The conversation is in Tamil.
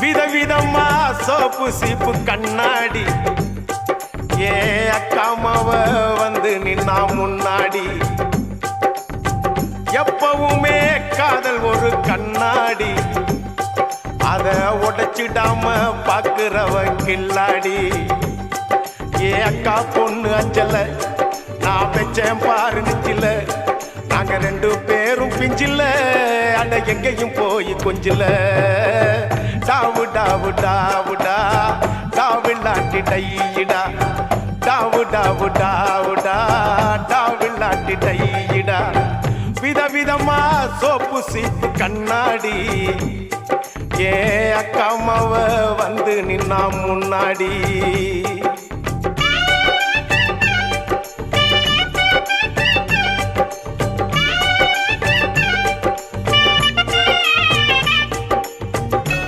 விதவிதமா சோப்பு சீப்பு கண்ணாடி ஏ அக்காமாவ வந்து நின்னா முன்னாடி எப்பவுமே காதல் ஒரு கண்ணாடி அத உடைச்சிடாம பாக்குறவ கில்லாடி ஏ அக்கா பொண்ணு அஞ்சல நான் வச்சேன் பாரு நிச்சில நாங்க ரெண்டு பேரும் பிஞ்சில அட எங்கேயும் போய் கொஞ்சில டாவு டாவு டாவுடா டாவில்லாட்டி டையிடா டாவு டாவு டாவுடா டாவில்லாட்டி டையிடா விதவிதமா சோப்பு சீப்பு கண்ணாடி ஏ அக்காமாவ வந்து நின்னா முன்னாடி